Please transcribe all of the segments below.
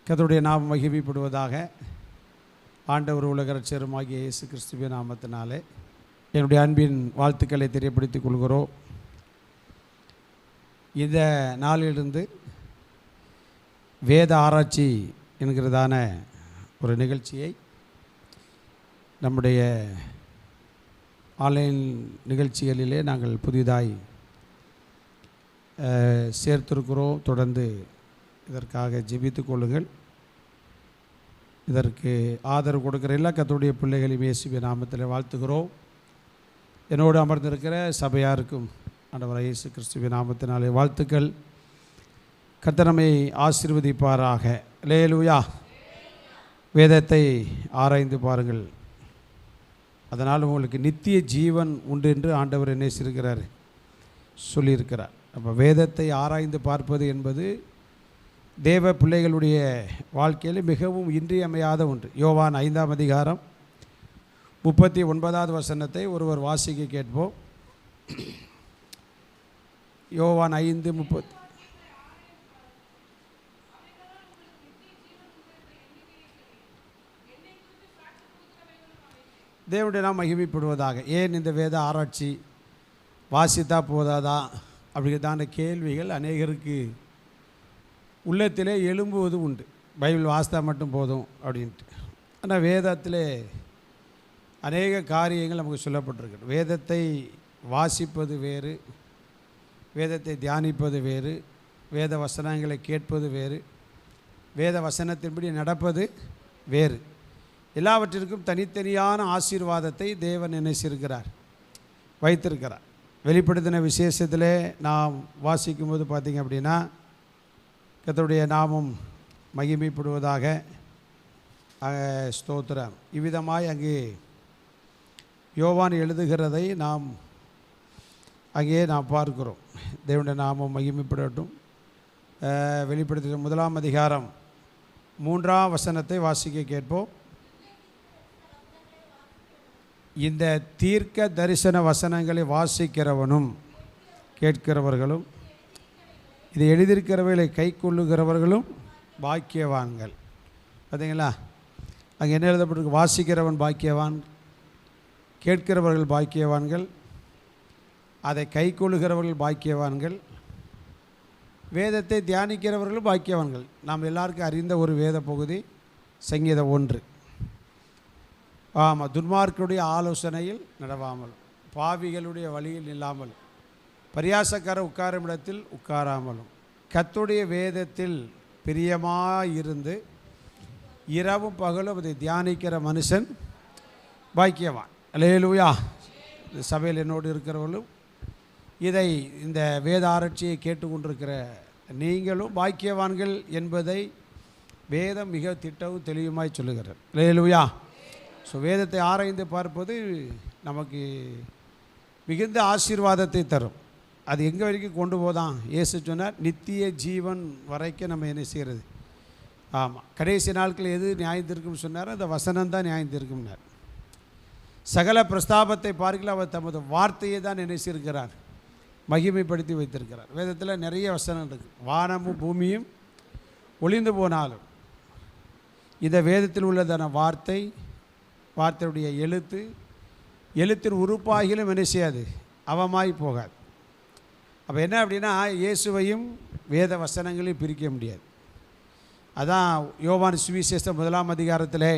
கர்த்தருடைய நாமம் மகிமைப்படுவதாக. ஆண்டவர் உலக இரட்சகருமாகிய இயேசு கிறிஸ்துவின் நாமத்தினாலே என்னுடைய அன்பின் வாழ்த்துக்களை தெரியப்படுத்திக் கொள்கிறோம். இந்த நாளிலிருந்து வேத ஆராய்ச்சி என்கிறதான ஒரு நிகழ்ச்சியை நம்முடைய ஆன்லைன் நிகழ்ச்சிகளிலே நாங்கள் புதிதாய் சேர்த்திருக்கிறோம். தொடர்ந்து இதற்காக ஜெபித்துக் கொள்ளுங்கள். இதற்கு ஆதரவு கொடுக்கிற எல்லா கர்த்தருடைய பிள்ளைகளையும் இயேசுவின் நாமத்தில் வாழ்த்துகிறோம். என்னோடு அமர்ந்திருக்கிற சபையாருக்கும் ஆண்டவராகிய இயேசு கிறிஸ்துவின் நாமத்தினாலே வாழ்த்துக்கள். கர்த்தர் நம்மை ஆசீர்வதிப்பாராக. அல்லேலூயா. வேதத்தை ஆராய்ந்து பாருங்கள், அதனால் உங்களுக்கு நித்திய ஜீவன் உண்டு என்று ஆண்டவர் நேசிருக்கிறார், சொல்லியிருக்கிறார். அப்போ வேதத்தை ஆராய்ந்து பார்ப்பது என்பது தேவ பிள்ளைகளுடைய வாழ்க்கையில் மிகவும் இன்றியமையாத ஒன்று. யோவான் 5ஆம் அதிகாரம் 39வது வசனத்தை ஒருவர் வாசிக்க கேட்போம். யோவான் 5:30. தேவனுடைய நாம் மகிமைப்படுவதாக. ஏன் இந்த வேத ஆராய்ச்சி வாசித்தா போதாதா அப்படிங்கிறதான கேள்விகள் அநேகருக்கு உள்ளத்திலே எழும்புவது உண்டு. பைபிள் வாசித்தா மட்டும் போதும் அப்படின்ட்டு. ஆனால் வேதத்திலே அநேக காரியங்கள் நமக்கு சொல்லப்பட்டிருக்கு. வேதத்தை வாசிப்பது வேறு, வேதத்தை தியானிப்பது வேறு, வேத வசனங்களை கேட்பது வேறு, வேத வசனத்தின்படி நடப்பது வேறு. எல்லாவற்றிற்கும் தனித்தனியான ஆசீர்வாதத்தை தேவன் நினைச்சிருக்கிறார், வைத்திருக்கிறார். வெளிப்படுத்தின விசேஷத்திலே நாம் வாசிக்கும்போது பார்த்திங்க அப்படின்னா கர்த்தருடைய நாமம் மகிமைப்படுவதாக. ஸ்தோத்திரம். இவ்விதமாய் அங்கே யோவான் எழுதுகிறதை நாம் அங்கே நாம் பார்க்கிறோம். தேவனுடைய நாமம் மகிமைப்படட்டும். வெளிப்படுத்தின 1ஆம் அதிகாரம் 3ஆம் வசனத்தை வாசிக்க கேட்போம். இந்த தீர்க்க தரிசன வசனங்களை வாசிக்கிறவனும் கேட்கிறவர்களும் இதை எழுதியிருக்கிறவர்களை கை கொள்ளுகிறவர்களும் பாக்கியவான்கள். பார்த்தீங்களா, அங்கே என்ன எழுதப்பட்டிருக்கு? வாசிக்கிறவன் பாக்கியவான், கேட்கிறவர்கள் பாக்கியவான்கள், அதை கை கொள்ளுகிறவர்கள் பாக்கியவான்கள், வேதத்தை தியானிக்கிறவர்களும் பாக்கியவான்கள். நாம் எல்லாருக்கும் அறிந்த ஒரு வேத பகுதி சங்கீதம் 1. ஆமாம், துன்மார்க்கருடைய ஆலோசனையில் நடவாமல், பாவிகளுடைய வழியில் நில்லாமல், பரியாசக்கார உட்காரும் இடத்தில் உட்காராமலும், கர்த்தருடைய வேதத்தில் பிரியமாயிருந்து இரவும் பகலும் அதை தியானிக்கிற மனுஷன் பாக்கியவான். அல்லேலூயா. இந்த சபையில் என்னோடு இருக்கிறவர்களும் இதை இந்த வேத ஆராய்ச்சியை கேட்டுக்கொண்டிருக்கிற நீங்களும் பாக்கியவான்கள் என்பதை வேதம் மிக திட்டவும் தெளிவுமாய் சொல்லுகிறார். அல்லேலூயா. ஸோ வேதத்தை ஆராய்ந்து பார்ப்பது நமக்கு மிகுந்த ஆசீர்வாதத்தை தரும். அது எங்கே வரைக்கும் கொண்டு போதான்? இயேசு சொன்னார், நித்திய ஜீவன் வரைக்கும் நம்ம என்ன செய்கிறது. ஆமாம், கடைசி நாட்கள் எது நியாயத்திற்கும்னு சொன்னார்? அந்த வசனம்தான் நியாயத்திற்கும்னார். சகல பிரஸ்தாபத்தை பார்க்கல அவர் தமது வார்த்தையை தான் நினைச்சிருக்கிறார், மகிமைப்படுத்தி வைத்திருக்கிறார். வேதத்தில் நிறைய வசனம் இருக்குது. வானமும் பூமியும் ஒளிந்து போனாலும் இந்த வேதத்தில் உள்ளதான வார்த்தை, வார்த்தையுடைய எழுத்தின் உறுப்பாகிலும் என்ன செய்யாது, அவமாய் போகாது. அப்போ என்ன அப்படின்னா, இயேசுவையும் வேத வசனங்களையும் பிரிக்க முடியாது. அதான் யோவான் சுவிசேஷம் 1ஆம் அதிகாரத்தில்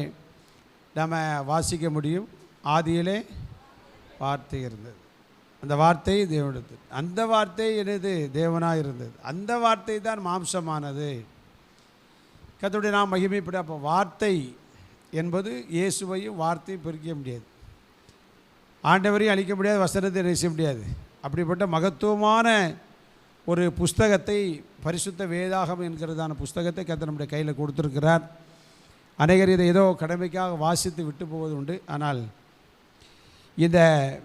நம்ம வாசிக்க முடியும். ஆதியிலே வார்த்தை இருந்தது, அந்த வார்த்தை தேவனுடையது, அந்த வார்த்தை எனது தேவனாக இருந்தது, அந்த வார்த்தை தான் மாம்சமானது. கர்த்தருடைய நாம் மகிமைப்பட. அப்போ வார்த்தை என்பது இயேசுவையும் வார்த்தையும் பிரிக்க முடியாது. ஆண்டவரையும் அழிக்க முடியாது, வசனத்தை நேசிக்க முடியாது. அப்படிப்பட்ட மகத்துவமான ஒரு புஸ்தகத்தை, பரிசுத்த வேதாகம் என்கிறதான புஸ்தகத்தை கர்த்தர் நம்முடைய கையில் கொடுத்துருக்கிறார். அநேகர் இதை ஏதோ கடமைக்காக வாசித்து விட்டு போவது உண்டு. ஆனால் இந்த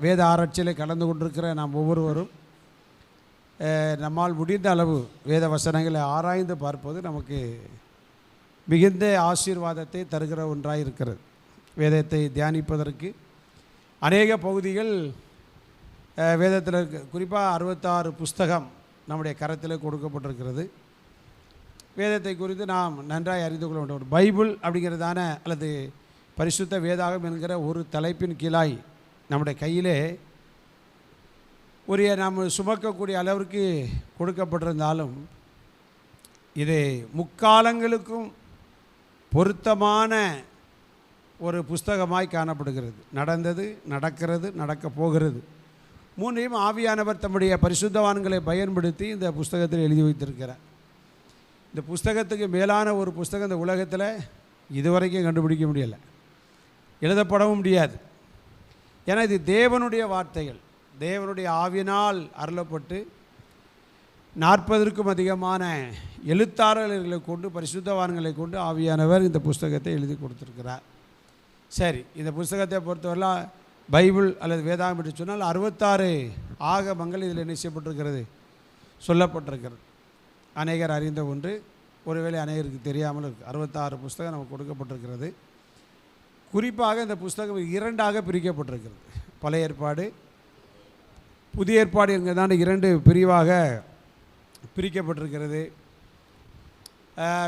வேத ஆராய்ச்சியில் கலந்து கொண்டிருக்கிற நாம் ஒவ்வொருவரும் நம்மால் முடிந்த அளவு வேத வசனங்களை ஆராய்ந்து பார்ப்பது நமக்கு மிகுந்த ஆசீர்வாதத்தை தருகிற ஒன்றாக இருக்கிறது. வேதத்தை தியானிப்பதற்கு அநேக பகுதிகள் வேதத்தில் குறிப்பாக 66 புஸ்தகம் நம்முடைய கரத்தில் கொடுக்கப்பட்டிருக்கிறது. வேதத்தை குறித்து நாம் நன்றாய் அறிந்து கொள்ள வேண்டும். ஒரு பைபிள் அப்படிங்கிறதான அல்லது பரிசுத்த வேதாகம் என்கிற ஒரு தலைப்பின் கீழாய் நம்முடைய கையிலே ஒரு நாம் சுமக்கக்கூடிய அளவிற்கு கொடுக்கப்பட்டிருந்தாலும் இது முக்காலங்களுக்கும் பொருத்தமான ஒரு புஸ்தகமாய் காணப்படுகிறது. நடந்தது, நடக்கிறது, நடக்கப் போகிறது மூன்றையும் ஆவியானவர் தம்முடைய பரிசுத்தவான்களை பயன்படுத்தி இந்த புஸ்தகத்தில் எழுதி வைத்திருக்கிறார். இந்த புஸ்தகத்துக்கு மேலான ஒரு புஸ்தகம் இந்த உலகத்தில் இதுவரைக்கும் கண்டுபிடிக்க முடியலை, எழுதப்படவும் முடியாது. ஏன்னா இது தேவனுடைய வார்த்தைகள், தேவனுடைய ஆவியினால் அருளப்பட்டு 40க்கும் அதிகமான எழுத்தாளர்களை கொண்டு பரிசுத்தவான்களை கொண்டு ஆவியானவர் இந்த புஸ்தகத்தை எழுதி கொடுத்துருக்கிறார். சரி, இந்த புஸ்தகத்தை பொறுத்தவரைலாம் பைபிள் அல்லது வேதாகம் என்று சொன்னால் 66 ஆகமங்கள் இதில் என்ன செய்யப்பட்டிருக்கிறது, சொல்லப்பட்டிருக்கிறது. அநேகர் அறிந்த ஒன்று, ஒருவேளை அநேகருக்கு தெரியாமல் இருக்குது. 66 புஸ்தகம் நமக்கு கொடுக்கப்பட்டிருக்கிறது. குறிப்பாக இந்த புஸ்தகம் 2ஆக பிரிக்கப்பட்டிருக்கிறது. பழைய ஏற்பாடு, புதிய ஏற்பாடு என்கிறதான 2 பிரிவாக பிரிக்கப்பட்டிருக்கிறது.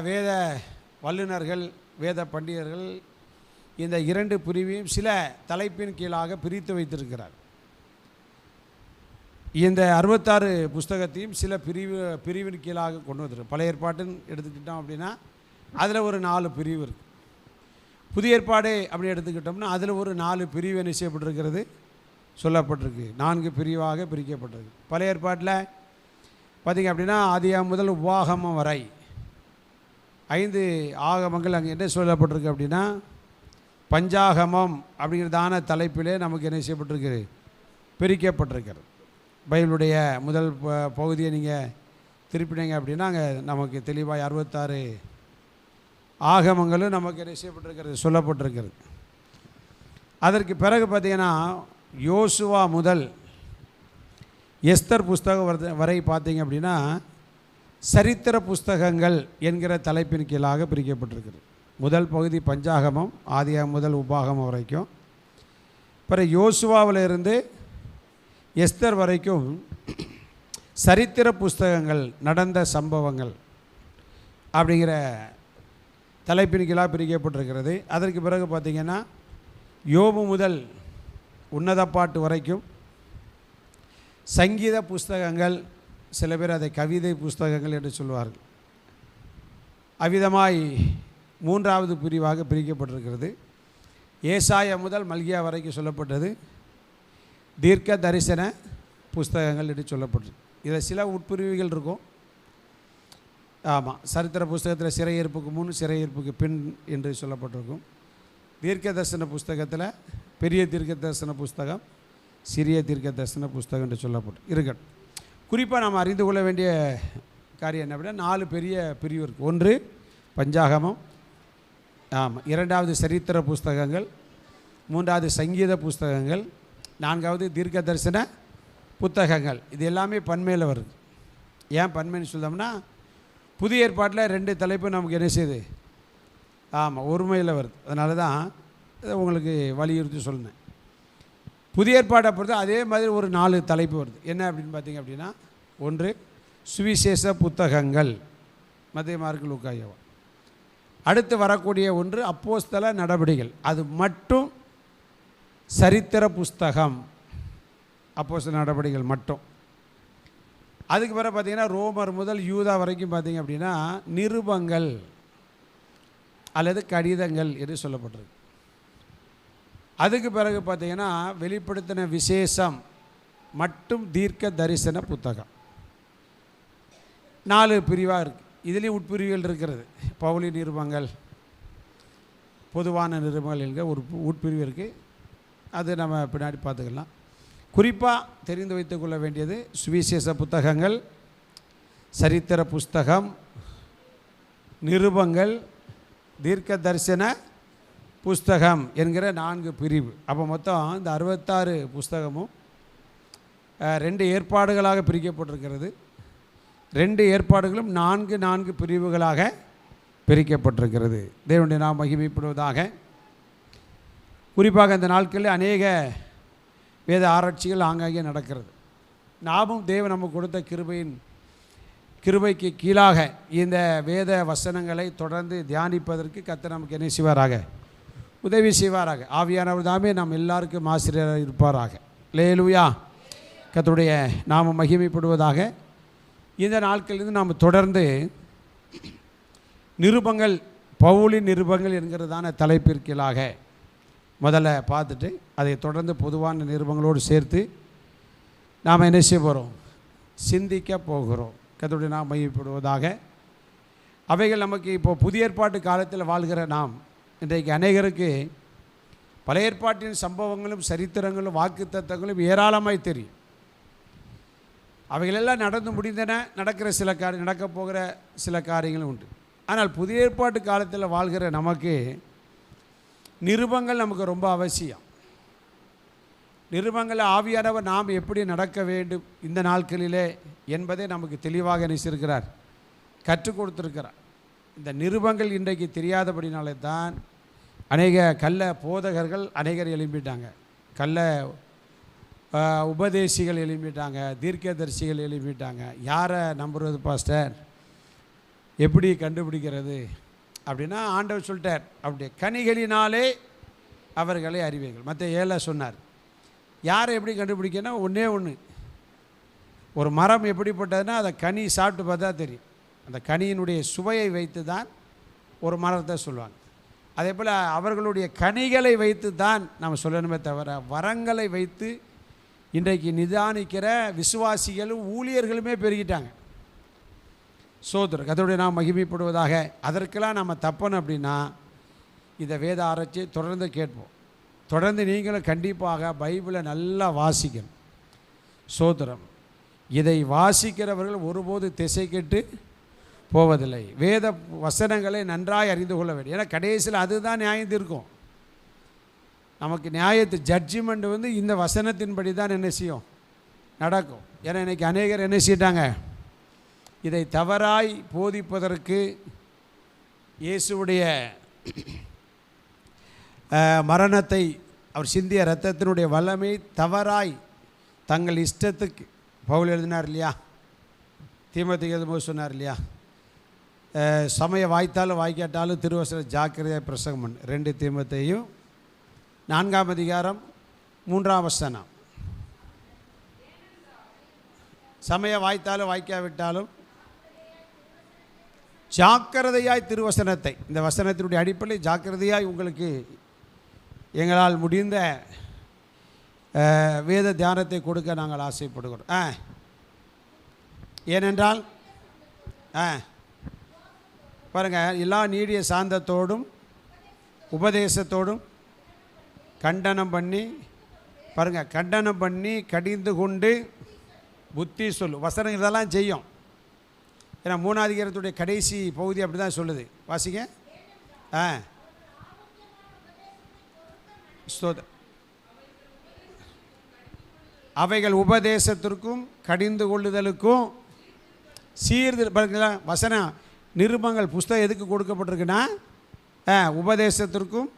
வேத வல்லுநர்கள், வேத பண்டிதர்கள் இந்த 2 பிரிவையும் சில தலைப்பின் கீழாக பிரித்து வைத்திருக்கிறார். இந்த 66 புஸ்தகத்தையும் சில பிரிவின் கீழாக கொண்டு வந்துருக்கு. பழைய ஏற்பாட்டுன்னு எடுத்துக்கிட்டோம் அப்படின்னா அதில் ஒரு 4 பிரிவு இருக்குது. புதிய ஏற்பாடு அப்படி எடுத்துக்கிட்டோம்னா அதில் ஒரு 4 பிரிவு என்ன செய்யப்பட்டிருக்கிறது, சொல்லப்பட்டிருக்கு. 4 பிரிவாக பிரிக்கப்பட்டிருக்கு. பழைய ஏற்பாட்டில் பார்த்திங்க அப்படின்னா ஆதியாகமம் முதல் உபாகமம் வரை 5 ஆகமங்கள் அங்கே என்ன சொல்லப்பட்டிருக்கு அப்படின்னா பஞ்சாகமம் அப்படிங்கிறதான தலைப்பிலே நமக்கு என்ன செய்யப்பட்டிருக்கு, பிரிக்கப்பட்டிருக்கிறது. பைபிளுடைய முதல் பகுதியை நீங்கள் திருப்பினீங்க அப்படின்னா அங்கே நமக்கு தெளிவாக 66 ஆகமங்களும் நமக்கு என்ன செய்யப்பட்டிருக்கிறது, சொல்லப்பட்டிருக்கிறது. அதற்கு பிறகு பார்த்திங்கன்னா யோசுவா முதல் எஸ்தர் புஸ்தகம் வரை பார்த்தீங்க அப்படின்னா சரித்திர புஸ்தகங்கள் என்கிற தலைப்பின் கீழாக பிரிக்கப்பட்டிருக்கிறது. முதல் பகுதி பஞ்சாகமம், ஆதியாகமம் முதல் உபாகமம் வரைக்கும். பிறகு யோசுவாவிலிருந்து எஸ்தர் வரைக்கும் சரித்திர புஸ்தகங்கள், நடந்த சம்பவங்கள் அப்படிங்கிற தலைப்பின் கீழாக பிரிக்கப்பட்டிருக்கிறது. அதற்கு பிறகு பார்த்திங்கன்னா யோபு முதல் உன்னத பாட்டு வரைக்கும் சங்கீத புஸ்தகங்கள், சில பேர் அதை கவிதை புஸ்தகங்கள் என்று சொல்வார்கள். அவ்விதமாய் 3வது பிரிவாக பிரிக்கப்பட்டிருக்கிறது. ஏசாயா முதல் மல்கியா வரைக்கும் சொல்லப்பட்டது தீர்க்க தரிசன புஸ்தகங்கள் என்று சொல்லப்பட்டது. இதில் சில உட்பிரிவுகள் இருக்கும். ஆமாம், சரித்திர புஸ்தகத்தில் சிறையிருப்புக்கு முன், சிறையிருப்புக்கு பின் என்று சொல்லப்பட்டிருக்கும். தீர்க்க தரிசன புஸ்தகத்தில் பெரிய தீர்க்க தரிசன புஸ்தகம், சிறிய தீர்க்க தரிசன புஸ்தகம் என்று சொல்லப்பட்டு இருக்கட்டும். குறிப்பாக நாம் அறிந்து கொள்ள வேண்டிய காரியம் என்ன அப்படின்னா 4 பெரிய பிரிவு இருக்குது. 1 பஞ்சாகமம், ஆமாம், 2வது சரித்திர புஸ்தகங்கள், 3வது சங்கீத புஸ்தகங்கள், 4வது தீர்க்க தரிசன புத்தகங்கள். இது எல்லாமே பன்மையில் வருது. ஏன் பன்மைன்னு சொல்லோம்னா புதிய ஏற்பாட்டில் 2 தலைப்பு நமக்கு என்ன செய்யுது, ஆமாம், ஒருமையில் வருது. அதனால தான் உங்களுக்கு வலியுறுத்தி சொன்னேன். புதிய ஏற்பாட்டை பொறுத்து அதே மாதிரி ஒரு 4 தலைப்பு வருது. என்ன அப்படின்னு பார்த்தீங்க அப்படின்னா 1 சுவிசேஷ புத்தகங்கள், மத்தேயு, மார்க்கு, லூக்கா, யோவான். அடுத்து வரக்கூடிய 1 அப்போஸ்தல நடபடிகள், அது மட்டும் சரித்திர புஸ்தகம், அப்போஸ்தல நடபடிகள் மட்டும். அதுக்கு பிறகு பார்த்திங்கன்னா ரோமர் முதல் யூதா வரைக்கும் பார்த்திங்க அப்படின்னா நிருபங்கள் அல்லது கடிதங்கள் என்று சொல்லப்பட்டிருக்கு. அதுக்கு பிறகு பார்த்திங்கன்னா வெளிப்படுத்தின விசேஷம் மட்டும் தீர்க்க தரிசன புத்தகம். 4 பிரிவாக இருக்குது. இதுலேயும் உட்பிரிவுகள் இருக்கிறது. பவுலி நிருபங்கள், பொதுவான நிருபங்கள் என்கிற ஒரு உட்பிரிவு இருக்குது. அது நம்ம பின்னாடி பார்த்துக்கலாம். குறிப்பாக தெரிந்து வைத்துக்கொள்ள வேண்டியது சுவிசேஷ புத்தகங்கள், சரித்திர புஸ்தகம், நிருபங்கள், தீர்க்க தரிசன புஸ்தகம் என்கிற 4 பிரிவு. அப்போ மொத்தம் இந்த 66 புஸ்தகமும் 2 ஏற்பாடுகளாக பிரிக்கப்பட்டிருக்கிறது. 2 ஏற்பாடுகளும் 4 பிரிவுகளாக பிரிக்கப்பட்டிருக்கிறது. தேவனுடைய நாம் மகிமைப்படுவதாக. குறிப்பாக இந்த நாட்களில் அநேக வேத ஆராய்ச்சிகள் ஆங்காங்கே நடக்கிறது. நாமும் தேவன் நமக்கு கொடுத்த கிருபையின் கிருபைக்கு கீழாக இந்த வேத வசனங்களை தொடர்ந்து தியானிப்பதற்கு கர்த்தர் நமக்கு என்ன செய்வாராக, உதவி செய்வாராக. ஆவியானவர் தாமே நாம் எல்லாருக்கும் ஆசிரியராக இருப்பாராக. அல்லேலூயா. கர்த்தருடைய நாமம் மகிமைப்படுவதாக. இந்த நாட்களிலிருந்து நாம் தொடர்ந்து நிருபங்கள், பவுலின் நிருபங்கள் என்கிறதான தலைப்பிற்கீழாக முதல்ல பார்த்துட்டு அதை தொடர்ந்து பொதுவான நிருபங்களோடு சேர்த்து நாம் என்ன செய்ய போகிறோம், சிந்திக்க போகிறோம். கர்த்தருடைய நாமம் மகிமைப்படுவதாக. அவைகள் நமக்கு இப்போ புதிய ஏற்பாட்டு காலத்தில் வாழ்கிற நாம் இன்றைக்கு அநேகருக்கு பழைய ஏற்பாட்டின் சம்பவங்களும் சரித்திரங்களும் வாக்குத்தத்தங்களும் ஏராளமாய் தெரியும். அவைகளெல்லாம் நடந்து முடிந்தன, நடக்கிற சில நடக்கப் போகிற சில காரியங்களும் உண்டு. ஆனால் புதிய ஏற்பாட்டு காலத்தில் வாழ்கிற நமக்கு நிருபங்கள் நமக்கு ரொம்ப அவசியம். நிருபங்களை ஆவியானவர் நாம் எப்படி நடக்க வேண்டும் இந்த நாட்களிலே என்பதை நமக்கு தெளிவாக நினைச்சிருக்கிறார், கற்றுக் கொடுத்துருக்கிறார். இந்த நிருபங்கள் இன்றைக்கு தெரியாதபடினாலே தான் அநேக கள்ள போதகர்கள் அநேகர் எழும்பிட்டாங்க, கள்ள உபதேசிகள் எழும்பிட்டாங்க, தீர்க்கதரிசிகள் எழும்பிட்டாங்க. யாரை நம்புறது பாஸ்டர், எப்படி கண்டுபிடிக்கிறது அப்படின்னா ஆண்டவர் சொல்லிட்டார், அப்படி கனிகளினாலே அவர்களை அறிவீர்கள். மற்ற 7 சொன்னார். யாரை எப்படி கண்டுபிடிக்கணும், ஒன்றே ஒன்று, ஒரு மரம் எப்படிப்பட்டதுன்னா அதை கனி சாப்பிட்டு பார்த்தா தெரியும். அந்த கனியினுடைய சுவையை வைத்து தான் ஒரு மரத்தை சொல்லுவாங்க. அதே போல் அவர்களுடைய கனிகளை வைத்து தான் நம்ம சொல்லணுமே தவிர வரங்களை வைத்து இன்றைக்கு நிதானிக்கிற விசுவாசிகளும் ஊழியர்களுமே பெருகிட்டாங்க. சோதரர் கர்த்தருடைய நாம் மகிமைப்படுவதாக. அதற்கெல்லாம் நம்ம தப்பணும் அப்படின்னா இதை வேத ஆராய்ச்சி தொடர்ந்து கேட்போம். தொடர்ந்து நீங்களும் கண்டிப்பாக பைபிளை நல்லா வாசிக்கணும். சோதரம் இதை வாசிக்கிறவர்கள் ஒருபோது திசை கெட்டு போவதில்லை. வேத வசனங்களை நன்றாய் அறிந்து கொள்ள வேண்டும். ஏன்னா கடைசியில் அதுதான் நியாயம் இருக்கும். நமக்கு நியாயத்து ஜட்ஜ்மெண்ட் இந்த வசனத்தின்படி தான் என்ன செய்யும், நடக்கும். ஏன்னா இன்றைக்கி அநேகர் என்ன செய்யிட்டாங்க, இதை தவறாய் போதிப்பதற்கு இயேசுவுடைய மரணத்தை, அவர் சிந்திய இரத்தத்தினுடைய வல்லமை தவறாய் தங்கள் இஷ்டத்துக்கு பவுல் எழுதினார் இல்லையா, தீமோத்தேயுக்கு எழுதும்போது சொன்னார் இல்லையா, சமய வாய்த்தாலும் வாய்க்காட்டாலும் திருவசன ஜாக்கிரதையாக பிரசங்கம் பண்ணு. 2 தீமோத்தேயும் 4ஆம் அதிகாரம் 3ஆம் வசனம். சமய வாய்த்தாலும் வாய்க்காவிட்டாலும் ஜாக்கிரதையாய் திருவசனத்தை, இந்த வசனத்தினுடைய அடிப்படையில் ஜாக்கிரதையாய் உங்களுக்கு எங்களால் முடிந்த வேத தியானத்தை கொடுக்க நாங்கள் ஆசைப்படுகிறோம். ஏனென்றால் பாருங்கள், எல்லா நீடிய சாந்தத்தோடும் உபதேசத்தோடும் கண்டனம் பண்ணி, பாருங்கள், கண்டனம் பண்ணி கடிந்து கொண்டு புத்தி சொல்லு. வசனம் இதெல்லாம் செய்யும். ஏன்னா 3ஆம் அதிகாரத்துடைய கடைசி பகுதி அப்படி தான் சொல்லுது. வாசிங்க. அவைகள் உபதேசத்திற்கும் கடிந்து கொள்ளுதலுக்கும் சீர்திருத்தம். வசனம் நிருபங்கள் புஸ்தகம் எதுக்கு கொடுக்கப்பட்டிருக்குன்னா உபதேசத்திற்கும்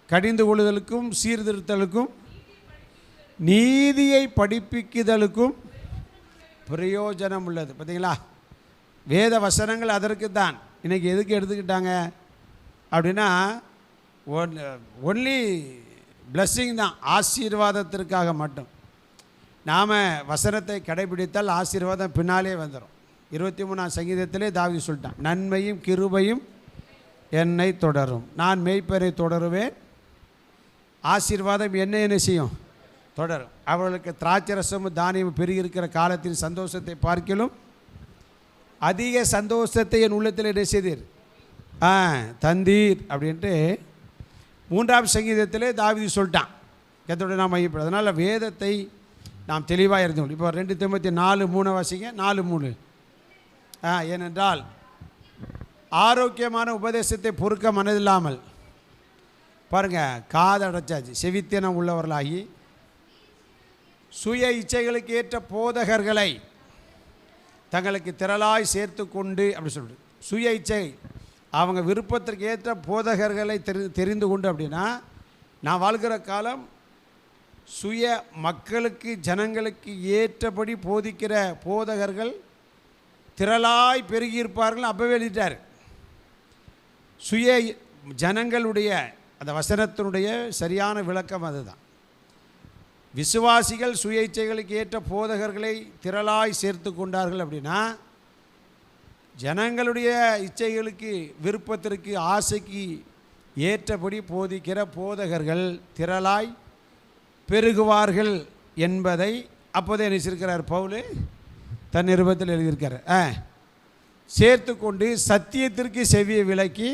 கடிந்து கொள்ளுதலுக்கும் சீர்திருத்தலுக்கும் நீதியை படிப்பிக்குதலுக்கும் பிரயோஜனம் உள்ளது. பார்த்தீங்களா, வேத வசனங்கள் அதற்கு தான். இன்றைக்கி எதுக்கு எடுத்துக்கிட்டாங்க அப்படின்னா ஒன்லி பிளஸ்ஸிங் தான், ஆசீர்வாதத்திற்காக மட்டும். நாம் வசனத்தை கடைபிடித்தால் ஆசீர்வாதம் பின்னாலே வந்துடும். 23ஆம் சங்கீதத்திலே தாவீது சொல்லிட்டான், நன்மையும் கிருபையும் என்னை தொடரும், நான் மேய்ப்பரை தொடருவேன், ஆசீர்வாதம் என்ன செய்யும், தொடரும். அவர்களுக்கு திராட்சரசமும் தானியமும் பெருகியிருக்கிற காலத்தின் சந்தோஷத்தை பார்க்கிலும் அதிக சந்தோஷத்தை என் உள்ளத்தில் என்ன செய்தீர், தந்தீர் அப்படின்ட்டு 3ஆம் சங்கீதத்திலே தாவீது சொல்லிட்டான். கர்த்தருடைய நாமம் மகிமைப்படும். அதனால் வேதத்தை நாம் தெளிவாக இருந்தோம். இப்போ 2 தீமோத்தேயு 4:3 வாசிங்க. 4:3. ஏனென்றால் ஆரோக்கியமான உபதேசத்தை பொறுக்க மனதில்லாமல், பாருங்கள், காதடைச்சாச்சு, செவித்தினம் உள்ளவர்களாகி சுய இச்சைகளுக்கு ஏற்ற போதகர்களை தங்களுக்கு திரளாய் சேர்த்து கொண்டு அப்படி சொல்லிட்டு, சுய இச்சை அவங்க விருப்பத்திற்கு ஏற்ற போதகர்களை தெரிந்து கொண்டு அப்படின்னா, நான் வாழ்கிற காலம் சுய மக்களுக்கு ஜனங்களுக்கு ஏற்றபடி போதிக்கிற போதகர்கள் திரளாய் பெருகியிருப்பார்கள் அப்போவே எழுதிட்டார். சுய ஜனங்களுடைய அந்த வசனத்தினுடைய சரியான விளக்கம் அதுதான். விசுவாசிகள் சுய இச்சைகளுக்கு ஏற்ற போதகர்களை திரளாய் சேர்த்து கொண்டார்கள் அப்படின்னா, ஜனங்களுடைய இச்சைகளுக்கு விருப்பத்திற்கு ஆசைக்கு ஏற்றபடி போதிக்கிற போதகர்கள் திரளாய் பெருகுவார்கள் என்பதை அப்போதே நினைச்சிருக்கிறார் பவுல் தன் நிருபத்தில் எழுதியிருக்கார். சேர்த்து கொண்டு சத்தியத்திற்கு செவியை விலக்கி,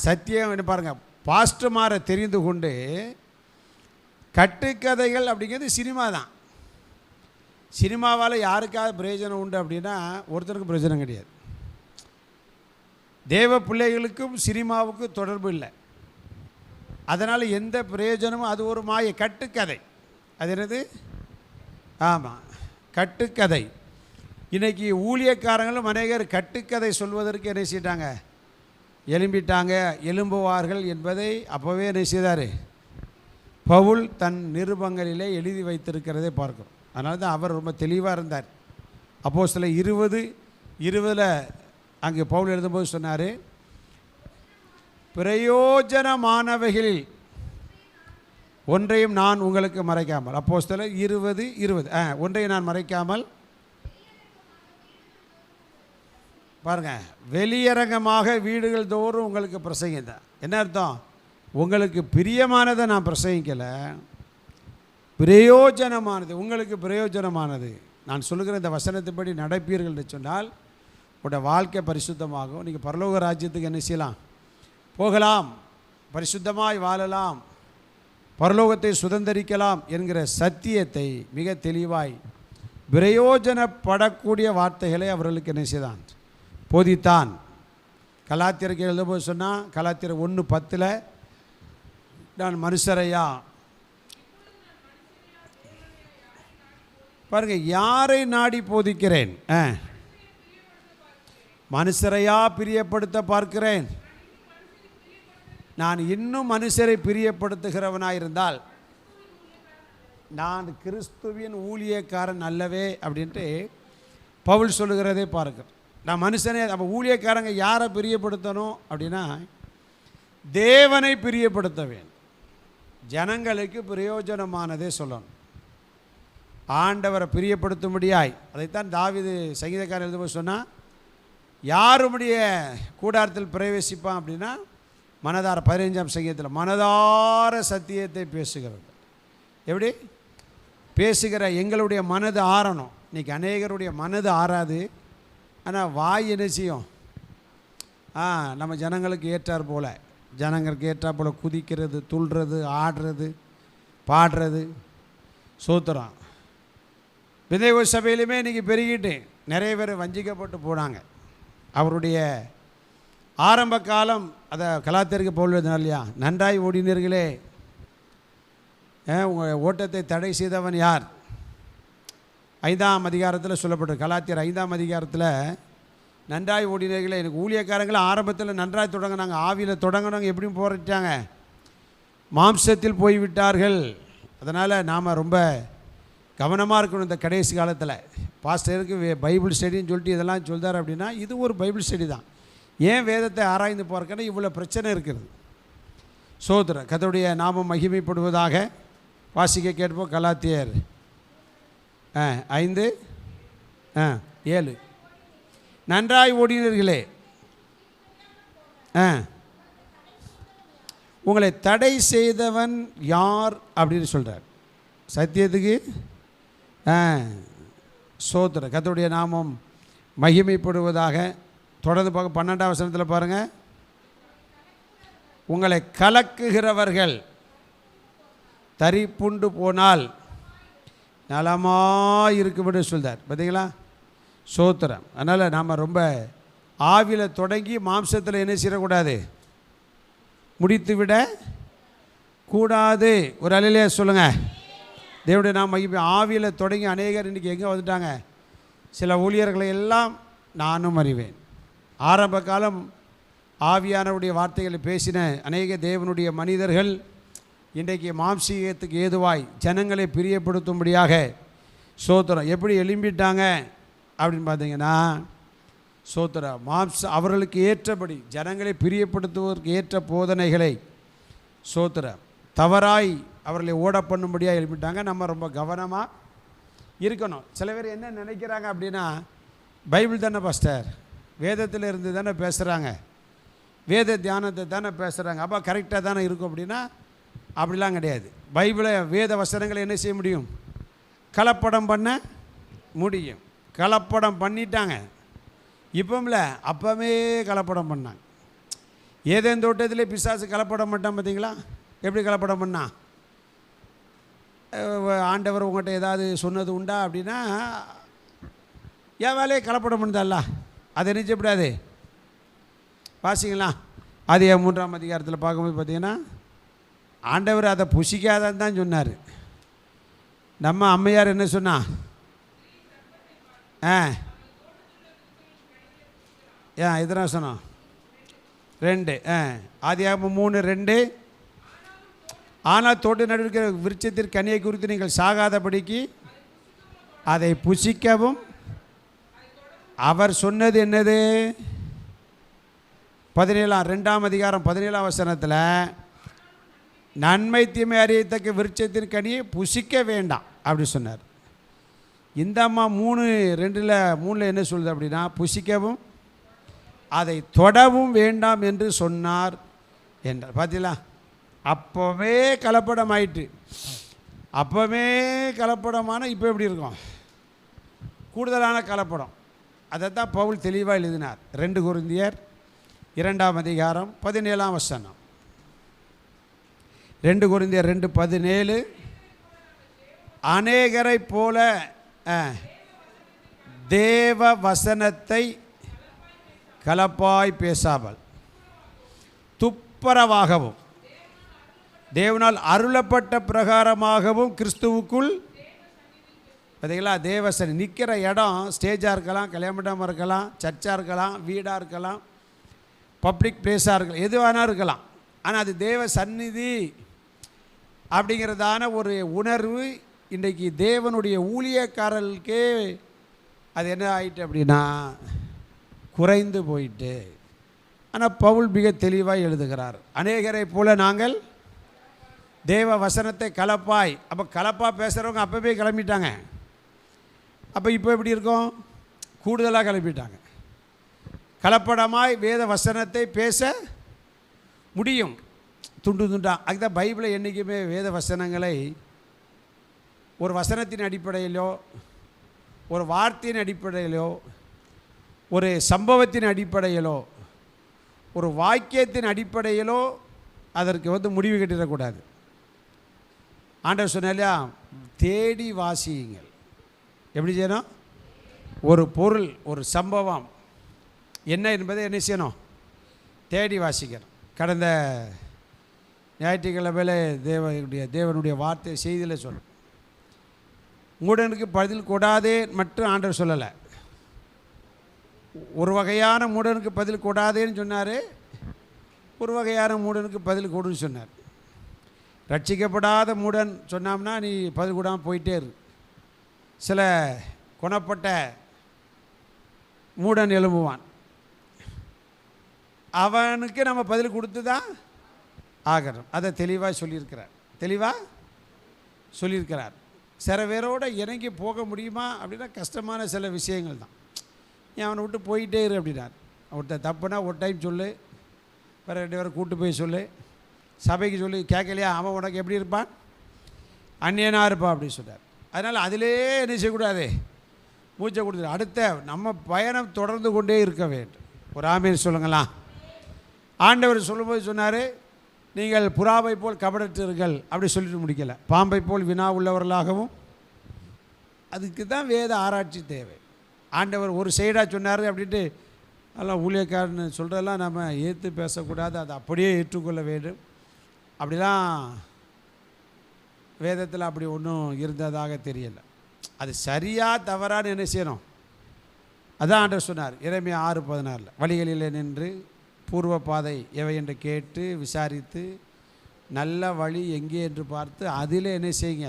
சத்தியம் பாருங்கள், பாஸ்டர்மாரை தெரிந்து கொண்டு, கட்டுக்கதைகள் அப்படிங்கிறது சினிமா தான். சினிமாவால் யாருக்காவது பிரயோஜனம் உண்டு அப்படின்னா ஒருத்தருக்கு பிரயோஜனம் கிடையாது. தேவ பிள்ளைகளுக்கும் சினிமாவுக்கும் தொடர்பு இல்லை. அதனால் எந்த பிரயோஜனமும், அது ஒரு மாய கட்டுக்கதை. அது என்னது? ஆமாம், கட்டுக்கதை. இன்றைக்கி ஊழியக்காரங்களும் அநேகர் கட்டுக்கதை சொல்வதற்கு என்ன செய்யிட்டாங்க, எழும்பிட்டாங்க, எழும்புவார்கள் என்பதை அப்போவே என்ன செய்தார் பவுல் தன் நிருபங்களிலே எழுதி வைத்திருக்கிறதை பார்க்கிறோம். அதனால தான் அவர் ரொம்ப தெளிவாக இருந்தார். அப்போஸ்தலர் 20:20 அங்கே பவுல் எழுதும்போது சொன்னார், பிரயோஜனமானவைகளில் ஒன்றையும் நான் உங்களுக்கு மறைக்காமல். அப்போஸ்தலர் 20:20 ஒன்றையும் நான் மறைக்காமல். பாருங்கள், வெளியரங்கமாக வீடுகள் தோறும் உங்களுக்கு பிரசங்கித்தேன். என்ன அர்த்தம்? உங்களுக்கு பிரியமானதை நான் பிரசங்கிக்கலை, பிரயோஜனமானது, உங்களுக்கு பிரயோஜனமானது. நான் சொல்லுகிற இந்த வசனத்தின்படி நடப்பீர்கள் என்று சொன்னால் உங்களோட வாழ்க்கை பரிசுத்தமாகும். நீங்கள் பரலோக ராஜ்யத்துக்கு என்ன செய்யலாம், போகலாம், பரிசுத்தமாய் வாழலாம், பரலோகத்தை சுதந்திரிக்கலாம் என்கிற சத்தியத்தை மிக தெளிவாய் பிரயோஜனப்படக்கூடிய வார்த்தைகளை அவர்களுக்கு என்ன செய்தான், போதித்தான். கலாத்தியருக்கு எழுதும்போது சொன்னால், கலாத்தியர் 1:10 நான் மனுஷரையா, பாருங்கள், யாரை நாடி போதிக்கிறேன்? மனுஷரையா பிரியப்படுத்த பார்க்கிறேன். நான் இன்னும் மனுஷரை பிரியப்படுத்துகிறவனாயிருந்தால் நான் கிறிஸ்துவின் ஊழியக்காரன் அல்லவே அப்படின்ட்டு பவுல் சொல்லுகிறதே பார்க்கிறேன். நான் மனுஷனே, நம்ம ஊழியக்காரங்க யாரை பிரியப்படுத்தணும் அப்படின்னா தேவனை பிரியப்படுத்தவேன், ஜனங்களுக்கு பிரயோஜனமானதே சொல்லணும், ஆண்டவரை பிரியப்படுத்தும்படியாய். அதைத்தான் தாவீது சங்கீதக்காரர் எழுதும்போது சொன்னால், யாருடைய கூடாரத்தில் பிரவேசிப்பான் அப்படின்னா மனதார, 15ஆம் சங்கீதத்தில் மனதார சத்தியத்தை பேசுகிறது. எப்படி பேசுகிற? எங்களுடைய மனது ஆறணும். இன்றைக்கி அநேகருடைய மனது ஆறாது, ஆனால் வாய் என்ன செய்யும், நம்ம ஜனங்களுக்கு ஏற்றார் போல், ஜனங்களுக்கு ஏற்றார் போல் குதிக்கிறது, துள்ளுறது, ஆடுறது, பாடுறது, சோத்துறான். விதைவ சபையிலுமே இன்றைக்கி பெருகிட்டு நிறைய பேர் வஞ்சிக்கப்பட்டு போனாங்க. அவருடைய ஆரம்ப காலம் அதை கலாத்திற்கு போல்வதுனா இல்லையா, நன்றாய் ஓடினீர்களே, உங்கள் ஓட்டத்தை தடை செய்தவன் யார்? 5ஆம் அதிகாரத்தில் சொல்லப்பட்டது. கலாத்தியர் 5ஆம் அதிகாரத்தில் நன்றாய் ஓடினீர்களே. எனக்கு ஊழியக்காரங்களை ஆரம்பத்தில் நன்றாய் தொடங்கினாங்க, ஆவியில் தொடங்கினவங்க எப்படியும் போராட்டாங்க, மாம்சத்தில் போய்விட்டார்கள். அதனால் நாம் ரொம்ப கவனமாக இருக்கணும் இந்த கடைசி காலத்தில். பாஸ்டருக்கு பைபிள் ஸ்டடின்னு சொல்லிட்டு இதெல்லாம் சொல்கிறார் அப்படின்னா இது ஒரு பைபிள் ஸ்டடி தான். ஏன் வேதத்தை ஆராய்ந்து பார்க்கணும், இவ்வளோ பிரச்சனை இருக்குது. சோதர கர்த்தருடைய நாமம் மகிமைப்படுவதாக. வாசிக்க கேட்போம். கலாத்தியர் 5:7 நன்றாய் ஓடினீர்களே, உங்களை தடை செய்தவன் யார் அப்படின்னு சொல்கிறார். சத்தியத்துக்கு சோதர கர்த்தருடைய நாமம் மகிமைப்படுவதாக. தொடர்ந்து பார்க்க 12ஆம் வசனத்தில் பாருங்கள், உங்களை கலக்குகிறவர்கள் தரிப்புண்டு போனால் நலமாக இருக்கும்னு சொல்கிறார். பார்த்தீங்களா, சோத்திரம். அதனால் நாம் ரொம்ப ஆவியில் தொடங்கி மாம்சத்தில் என்ன செய்யக்கூடாது, முடித்து விட கூடாது. ஒரு அலையிலே சொல்லுங்கள். தேவனுடைய நாம் ஆவியில் தொடங்கி அநேகர் இன்றைக்கி எங்கே வந்துட்டாங்க, சில ஊழியர்களை எல்லாம் நானும் அறிவேன். ஆரம்ப காலம் ஆவியானவருடைய வார்த்தைகளை பேசின அநேக தேவனுடைய மனிதர்கள் இன்றைக்கு மாம்சீகத்துக்கு ஏதுவாய் ஜனங்களை பிரியப்படுத்தும்படியாக சோத்திரம் எப்படி எழும்பிட்டாங்க அப்படின்னு பார்த்தீங்கன்னா சோத்திர அவர்களுக்கு ஏற்றபடி ஜனங்களை பிரியப்படுத்துவதற்கு ஏற்ற போதனைகளை சோத்திர தவறாய் அவர்களை ஓட பண்ணும்படியாக எழுப்பிட்டாங்க. நம்ம ரொம்ப கவனமாக இருக்கணும். சில பேர் என்ன நினைக்கிறாங்க அப்படின்னா, பைபிள் தானே பாஸ்டர், வேதத்தில் இருந்து தானே பேசுகிறாங்க, வேத தியானத்தை தானே பேசுகிறாங்க, அப்போ கரெக்டாக தானே இருக்கும் அப்படின்னா அப்படிலாம் கிடையாது. பைபிளை வேத வசனங்களை என்ன செய்ய முடியும்? கலப்படம் பண்ண முடியும். கலப்படம் பண்ணிட்டாங்க. இப்போம்ல அப்போவே கலப்படம் பண்ணாங்க. ஏதேன் தோட்டத்திலே பிசாசு கலப்படம் பண்ணிட்டான் பார்த்தீங்களா? எப்படி கலப்படம் பண்ணா? ஆண்டவர் உங்கள்கிட்ட ஏதாவது சொன்னது உண்டா அப்படின்னா, என் வேலையை கலப்படம் பண்ணுதல்ல, அதை நினைச்சப்படாது. வாசிங்களா, அது 3ஆம் அதிகாரத்தில் பார்க்கும்போது பார்த்தீங்கன்னா ஆண்டவர் அதை புசிக்காதான் தான் சொன்னார். நம்ம அம்மையார் என்ன சொன்னா? இதெல்லாம் சொன்னோம் 2 ஆதியாகமம் 3:2. ஆனால் தோட்ட நடுவிற்கிற விருட்சத்திற்கு கனியை குறித்து நீங்கள் சாகாதபடிக்கு அதை புசிக்கவும் அவர் சொன்னது என்னது? 2ஆம் அதிகாரம் 17ஆம் வசனத்தில் நன்மை தீமை அறியத்தக்க விருட்சத்தின் கனியை புசிக்க வேண்டாம் அப்படி சொன்னார். இந்த அம்மா 3:2 என்ன சொல்லுது அப்படின்னா, புசிக்கவும் அதை தொடவும் வேண்டாம் என்று சொன்னார் என்றார். பார்த்தீங்களா, அப்போவே கலப்படம் ஆயிட்டு. அப்போவே கலப்படமான இப்போ எப்படி இருக்கும்? கூடுதலான கலப்படம். அதை தான் பவுல் தெளிவாக எழுதினார். 2 கொரிந்தியர் 2ஆம் அதிகாரம் 17ஆம் வசனம். 2 கொரிந்தியர் 2:17. அநேகரை போல தேவ வசனத்தை கலப்பாய் பேசாமல் துப்பரவாகவும் தேவனால் அருளப்பட்ட பிரகாரமாகவும் கிறிஸ்துவுக்குள் பார்த்தீங்களா, தேவசனி நிற்கிற இடம் ஸ்டேஜாக இருக்கலாம், கல்யாண மண்டபமாக இருக்கலாம், சர்ச்சாக இருக்கலாம், வீடாக இருக்கலாம், பப்ளிக் பிளேஸாக இருக்கலாம், எது வேணால் இருக்கலாம். ஆனால் அது தேவ சந்நிதி அப்படிங்கிறதான ஒரு உணர்வு இன்றைக்கு தேவனுடைய ஊழியக்காரர்களுக்கே அது என்ன ஆயிட்டு அப்படின்னா குறைந்து போயிட்டு. ஆனால் பவுல் மிக தெளிவாக எழுதுகிறார், அநேகரை போல நாங்கள் தேவ வசனத்தை கலப்பாய். அப்போ கலப்பாக பேசுகிறவங்க அப்போவே கிளம்பிட்டாங்க. அப்போ இப்போ எப்படி இருக்கும்? கூடுதலாக கிளம்பிட்டாங்க. கலப்படமாய் வேத வசனத்தை பேச முடியும், துண்டு துண்டா. அதுதான் பைபிளை என்றைக்குமே வேத வசனங்களை ஒரு வசனத்தின் அடிப்படையிலோ, ஒரு வார்த்தையின் அடிப்படையிலோ, ஒரு சம்பவத்தின் அடிப்படையிலோ, ஒரு வாக்கியத்தின் அடிப்படையிலோ அதற்கு முடிவு கட்டிடக்கூடாது. ஆண்டவர் சொன்னாலையா, தேடி வாசியுங்கள். எப்படி செய்யணும்? ஒரு பொருள், ஒரு சம்பவம் என்ன என்பதை என்ன செய்யணும்? தேடி வாசிக்கணும். கடந்த ஞாயிற்றுக்கிழமையில தேவனுடைய வார்த்தை செய்தியில் சொல்லணும். மூடனுக்கு பதில் கொடாதே மட்டும் ஆண்டவர் சொல்லலை. ஒரு வகையான மூடனுக்கு பதில் கொடாதேன்னு சொன்னார், ஒரு வகையான மூடனுக்கு பதில் கொடுன்னு சொன்னார். ரட்சிக்கப்படாத மூடன் சொன்னோம்னா நீ பதில் கூடாமல் போயிட்டே இரு. சில குணப்பட்ட மூடன் எழும்புவான், அவனுக்கு நம்ம பதில் கொடுத்து தான் ஆகிறோம். அதை தெளிவாக சொல்லியிருக்கிறார். சில பேரோடு இறங்கி போக முடியுமா அப்படின்னா கஷ்டமான சில விஷயங்கள் தான். ஏன் அவனை விட்டு போயிட்டே இரு அப்படின்னார். ஒருத்தர் தப்புனா ஒரு டைம் சொல்லு, வேறு 2 பேரை கூப்பிட்டு போய் சொல்லு, சபைக்கு சொல்லி கேட்கலையா அவன் உனக்கு எப்படி இருப்பான்? அந்நியனாக இருப்பான் அப்படின்னு சொன்னார். அதனால் அதிலே என்ன செய்யக்கூடாது? மூச்சை கொடுத்துரு. அடுத்த நம்ம பயணம் தொடர்ந்து கொண்டே இருக்க வேண்டும். ஒரு ஆமீன் சொல்லுங்களா. ஆண்டவர் சொல்லும்போது சொன்னார், நீங்கள் புறாவை போல் கபடற்றீர்கள் அப்படி சொல்லிட்டு முடிக்கலை. பாம்பை போல் வினா உள்ளவர்களாகவும். அதுக்கு தான் வேத ஆராய்ச்சி தேவை. ஆண்டவர் ஒரு சைடாக சொன்னார் அப்படின்ட்டு அதெல்லாம் ஊழியக்காரன்னு சொல்கிறதெல்லாம் நம்ம ஏற்று பேசக்கூடாது, அதை அப்படியே ஏற்றுக்கொள்ள வேண்டும். அப்படிலாம் வேதத்தில் அப்படி ஒன்றும் இருந்ததாக தெரியலை. அது சரியாக தவறான்னு என்ன செய்யணும்? அதான் ஆண்டவர் சொன்னார் எரேமியா 6:16, வழிகளில் நின்று பூர்வ பாதை எவை என்று கேட்டு விசாரித்து நல்ல வழி எங்கே என்று பார்த்து அதில் என்ன செய்யுங்க?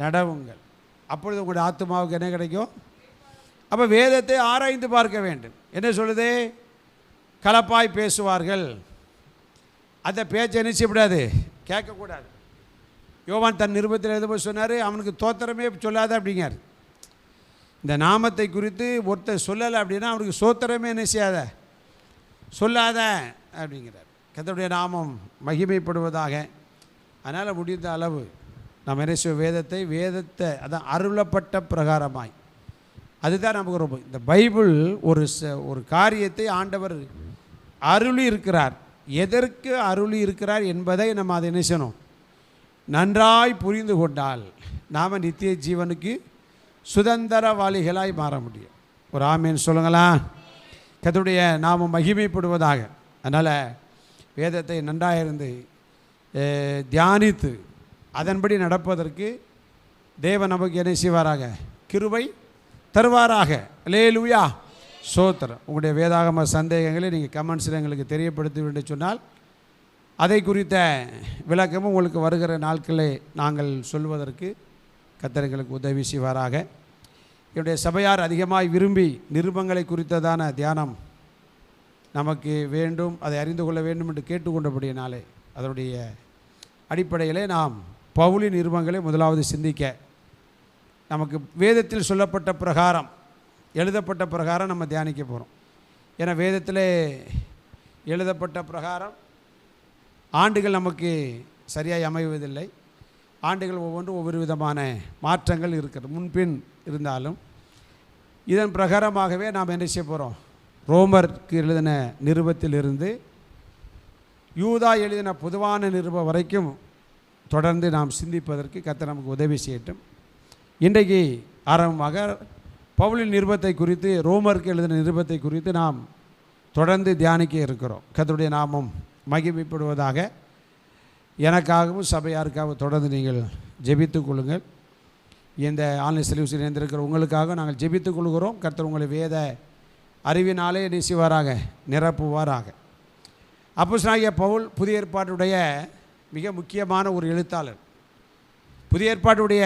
நடவுங்கள். அப்பொழுது உங்களுடைய ஆத்துமாவுக்கு என்ன கிடைக்கும்? அப்போ வேதத்தை ஆராய்ந்து பார்க்க வேண்டும். என்ன சொல்லுது? கலப்பாய் பேசுவார்கள். அந்த பேச்சை என்ன செய்யக்கூடாது? கேட்கக்கூடாது. யோவான் தன் நிருபத்தில் எழுதும்போது சொன்னார், அவனுக்கு தோத்திரமே சொல்லாத அப்படிங்கார். இந்த நாமத்தை குறித்து ஒருத்தர் சொல்லலை அப்படின்னா அவனுக்கு சோத்திரமே என்ன செய்யாத, சொல்லாத அப்படிங்கிறார். கர்த்தருடைய நாமம் மகிமைப்படுவதாக. அதனால் முடிந்த அளவு நம்ம என்ன செய்வோம்? வேதத்தை அதான் அருளப்பட்ட பிரகாரமாய், அதுதான் நமக்கு ரொம்ப. இந்த பைபிள் ஒரு காரியத்தை ஆண்டவர் அருளி இருக்கிறார். எதற்கு அருளி இருக்கிறார் என்பதை நம்ம அதை என்ன செய்யணும்? நன்றாய் புரிந்து கொண்டால் நாம் நித்திய ஜீவனுக்கு சுதந்திரவாளிகளாய் மாற முடியும். ஒரு ஆமேன் சொல்லுங்களா? கர்த்தருடைய நாமம் மகிமைப்படுவதாக. அதனால் வேதத்தை நன்றாக இருந்து தியானித்து அதன்படி நடப்பதற்கு தேவன் நமக்கு என்ன செய்வாராக? கிருபை தருவாராக. அல்லேலூயா, ஸ்தோத்திரம். உங்களுடைய வேதாகம சந்தேகங்களை நீங்கள் கமெண்ட்ஸில் எங்களுக்கு தெரியப்படுத்த வேண்டும் சொன்னால் அதை குறித்த விளக்கமும் உங்களுக்கு வருகிற நாட்களை நாங்கள் சொல்வதற்கு கர்த்தர் எங்களுக்கு உதவி செய்வாராக. என்னுடைய சபையார் அதிகமாக விரும்பி நிருபங்களை குறித்ததான தியானம் நமக்கு வேண்டும், அதை அறிந்து கொள்ள வேண்டும் என்று கேட்டுக்கொண்டபடியினாலே அதனுடைய அடிப்படையிலே நாம் பவுலின் நிருபங்களை முதலாவது சிந்திக்க, நமக்கு வேதத்தில் சொல்லப்பட்ட பிரகாரம், எழுதப்பட்ட பிரகாரம் நம்ம தியானிக்க போகிறோம். ஏன்னா வேதத்தில் எழுதப்பட்ட பிரகாரம் ஆண்டுகள் நமக்கு சரியாக அமைவதில்லை. ஆண்டுகள் ஒவ்வொன்றும் ஒவ்வொரு விதமான மாற்றங்கள் இருக்கிறது, முன்பின் இருந்தாலும். இதன் பிரகாரமாகவே நாம் என்ன செய்ய போகிறோம்? ரோமருக்கு எழுதின நிருபத்திலிருந்து யூதா எழுதின பொதுவான நிருபம் வரைக்கும் தொடர்ந்து நாம் சிந்திப்பதற்கு கர்த்தர் நமக்கு உதவி செய்யட்டும். இன்றைக்கு ஆரம்பமாக பவுலின் நிருபத்தை குறித்து, ரோமருக்கு எழுதின நிருபத்தை குறித்து நாம் தொடர்ந்து தியானிக்க இருக்கிறோம். கர்த்தருடைய நாமம் மகிமைப்படுவதாக. எனக்காகவும் சபையாருக்காகவும் தொடர்ந்து நீங்கள் ஜெபித்துக் கொள்ளுங்கள். இந்த ஆன்லைன் சர்வீஸில் இணைந்திருக்கிற உங்களுக்காக நாங்கள் ஜெபித்துக் கொள்கிறோம். கர்த்தர் உங்களை வேத அறிவினாலே நேசிவாராக, நிரப்புவாராக. அப்போஸ்தலனாகிய பவுல் புதிய ஏற்பாட்டுடைய மிக முக்கியமான ஒரு எழுத்தாளர். புதிய ஏற்பாட்டுடைய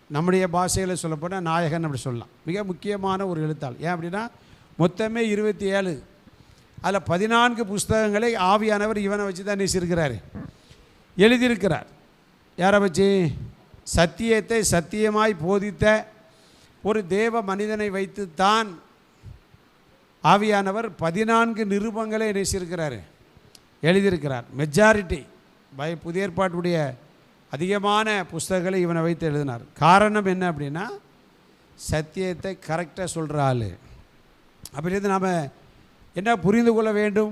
நம்முடைய பாஷையில் சொல்லப்போனால் நாயகன் அப்படி சொல்லலாம். மிக முக்கியமான ஒரு எழுத்தாளர். ஏன் அப்படின்னா மொத்தமே 27, அதில் 14 புஸ்தகங்களை ஆவியானவர் இவனை வச்சு தான் நேசிருக்கிறார், எழுதியிருக்கிறார். யாரை வச்சு? சத்தியத்தை சத்தியமாய் போதித்த ஒரு தேவ மனிதனை வைத்து தான் ஆவியானவர் 14 நிருபங்களை நேசிருக்கிறார், எழுதியிருக்கிறார். மெஜாரிட்டி புதிய ஏற்பாட்டுடைய அதிகமான புஸ்தகங்களை இவனை வைத்து எழுதினார். காரணம் என்ன அப்படின்னா சத்தியத்தை கரெக்டாக சொல்கிற ஆள். அப்படின்றது நாம் என்ன புரிந்து கொள்ள வேண்டும்?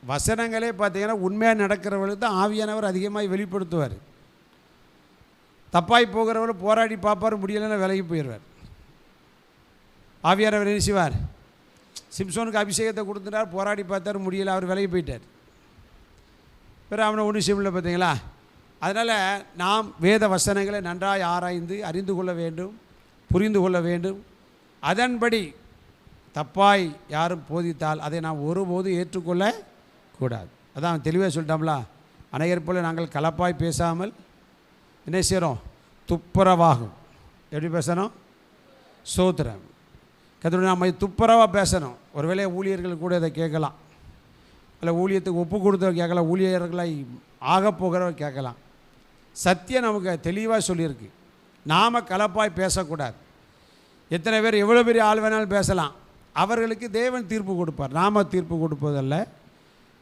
வசனங்களே பார்த்திங்கன்னா உண்மையாக நடக்கிறவர்களுக்கு தான் ஆவியானவர் அதிகமாக வெளிப்படுத்துவார். தப்பாய் போகிறவர்கள் போராடி பார்ப்பார், முடியலைன்னா விலகி போயிடுவார். ஆவியானவர் என்ன செய்வார்? சிம்சோனுக்கு அபிஷேகத்தை கொடுத்துட்டார், போராடி பார்த்தார், முடியலை, அவர் விலகி போயிட்டார். பிறகு அவனை ஒன்றும் செய்யல. பார்த்தீங்களா? அதனால் நாம் வேத வசனங்களை நன்றாய் ஆராய்ந்து அறிந்து கொள்ள வேண்டும், புரிந்து கொள்ள வேண்டும். அதன்படி தப்பாய் யாரும் போதித்தால் அதை நாம் ஒருபோதும் ஏற்றுக்கொள்ள கூடாது. அதான் தெளிவாக சொல்லிட்டோம்ல, அநேகர் போல நாங்கள் கலப்பாய் பேசாமல் என்ன செய்கிறோம்? துப்புரவாகும். எப்படி பேசணும்? ஸ்தோத்திரம். கர்த்தருடைய நம்ம துப்புரவாக பேசணும். ஒருவேளை ஊழியர்கள் கூட இதை கேட்கலாம், இல்லை ஊழியத்துக்கு ஒப்பு கொடுத்தவர் கேட்கலாம், ஊழியர்களை ஆகப்போகிறவர் கேட்கலாம். சத்தியம் நமக்கு தெளிவாக சொல்லியிருக்கு. நாம் கலப்பாய் பேசக்கூடாது. எத்தனை பேர் எவ்வளோ பெரிய ஆள் வேணாலும் பேசலாம், அவர்களுக்கு தேவன் தீர்ப்பு கொடுப்பார், நாம் தீர்ப்பு கொடுப்பதல்ல.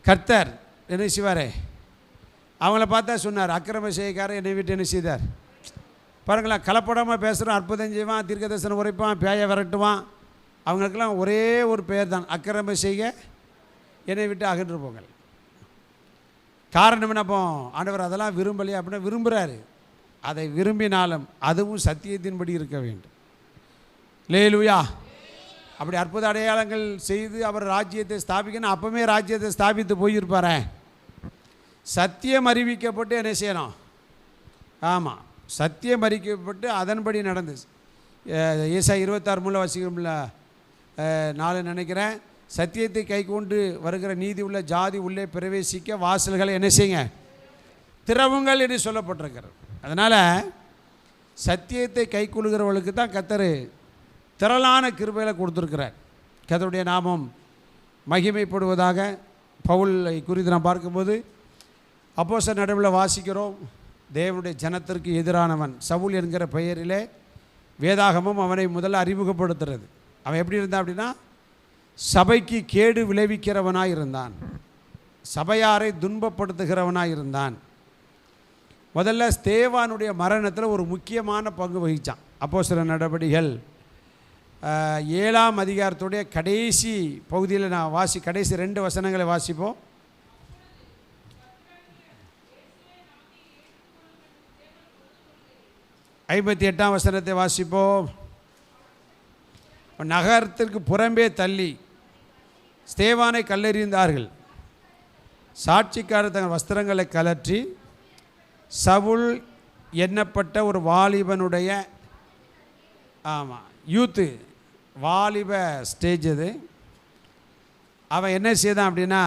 கர்த்தர் என்ன செய்வார்? அவங்கள பார்த்தா சொன்னார், அக்கிரம செய்யக்காரர் என்னை விட்டு என்ன செய்தார்? பாருங்களேன், கலப்படமாக பேசுகிறான், அற்புதம் செய்வான், தீர்க்க தரிசனம் உரைப்பான், பேயை விரட்டுவான். அவங்களுக்கெல்லாம் ஒரே ஒரு பெயர் தான், அக்கிரம செய்ய என்னை விட்டு அகன்று போங்கள். காரணம் என்னப்போ? ஆண்டவர் அதெல்லாம் விரும்பலையா அப்படின்னா விரும்புகிறாரு. அதை விரும்பினாலும் அதுவும் சத்தியத்தின்படி இருக்க வேண்டும். அல்லேலூயா. அப்படி அற்புத அடையாளங்கள் செய்து அவர் ராஜ்யத்தை ஸ்தாபிக்கணும். அப்போவே ராஜ்யத்தை ஸ்தாபித்து போயிருப்பாரே. சத்தியம் அறிவிக்கப்பட்டு என்ன செய்யணும்? ஆமாம், சத்தியம் அறிவிக்கப்பட்டு அதன்படி நடந்துச்சு. ஏசாயா 26 வசிக்கிறோம்ல 4 நினைக்கிறேன். சத்தியத்தை கை கொண்டு வருகிற நீதி உள்ள ஜாதி உள்ளே பிரவேசிக்க வாசல்களை என்ன செய்யுங்க? திறவுங்கள் என்று சொல்லப்பட்டிருக்கிறது. அதனால் சத்தியத்தை கை கொள்கிறவர்களுக்கு தான் கர்த்தர் திரளான கிருபையில் கொடுத்துருக்கிறார். கர்த்தருடைய நாமம் மகிமைப்படுவதாக. பவுலை குறித்து நாம் பார்க்கும்போது அப்போஸ்தலர் நடுவில் வாசிக்கிறோம், தேவனுடைய ஜனத்திற்கு எதிரானவன் சவுல் என்கிற பெயரிலே வேதாகமும் அவனை முதல்ல அறிமுகப்படுத்துறது. அவன் எப்படி இருந்தான் அப்படின்னா, சபைக்கு கேடு விளைவிக்கிறவனாக இருந்தான், சபையாரை துன்பப்படுத்துகிறவனாக இருந்தான். முதல்ல ஸ்தேவானுடைய மரணத்தில் ஒரு முக்கியமான பங்கு வகித்தான். அப்போஸ்தலர் நடபடிகள் 7ஆம் அதிகாரத்துடைய கடைசி பகுதியில் நான் கடைசி 2 வசனங்களை வாசிப்போம். ஐம்பத்தி 8ஆம் வசனத்தை வாசிப்போம். நகரத்திற்கு புறம்பே தள்ளி ஸ்தேவானை கல்லெறிந்தார்கள். சாட்சிக்காரர் தங்கள் வஸ்திரங்களை கலற்றி சவுல் எண்ணப்பட்ட ஒரு வாலிபனுடைய யூத்து வாலிப ஸ்டேஜ் அது. அவன் என்ன செய்தான் அப்படின்னா,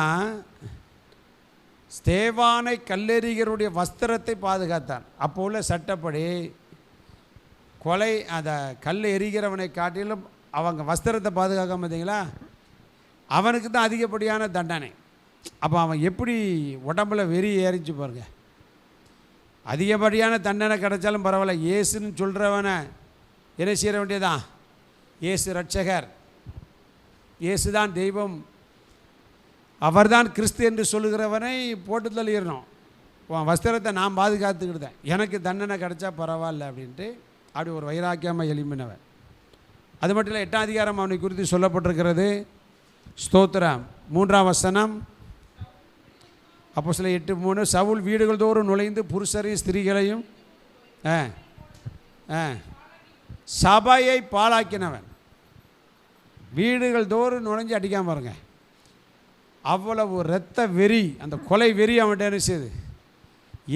ஸ்தேவானை கல்லெறிகிறவருடைய வஸ்திரத்தை பாதுகாத்தான். அப்போ உள்ள சட்டப்படி கொலை அந்த கல் எறிகிறவனை காட்டிலும் அவங்க வஸ்திரத்தை பாதுகாக்காம பார்த்தீங்களா, அவனுக்கு தான் அதிகப்படியான தண்டனை. அப்போ அவன் எப்படி உடம்புல வெறி ஏறிச்சு பாருங்க. அதிகப்படியான தண்டனை கிடைச்சாலும் பரவாயில்ல, இயேசுன்னு சொல்கிறவனை என்ன செய்ய வேண்டியதான்? இயேசு ரட்சகர், இயேசு தான் தெய்வம், அவர்தான் கிறிஸ்து என்று சொல்லுகிறவனை போட்டு தள்ளிடணும். வஸ்திரத்தை நான் பாதுகாத்துக்கிட்டேன், எனக்கு தண்டனை கிடைச்சா பரவாயில்ல அப்படின்ட்டு அப்படி ஒரு வைராக்கியமாக எழும்பினவன். அது மட்டும் இல்லை, 8ஆம் அதிகாரம் அவனை குறித்து சொல்லப்பட்டிருக்கிறது. ஸ்தோத்திரம். 3ஆம் வசனம், அப்போஸ்தலர் 8:3, சவுல் வீடுகள் தோறும் நுழைந்து புருஷரையும் ஸ்திரீகளையும் சபையை பாழாக்கினவன். வீடுகள் தோறும் நுழைஞ்சு அடிக்காமல் பாருங்க. அவ்வளவு இரத்த வெறி, அந்த கொலை வெறி அவன்கிட்ட என்ன செய்யுது?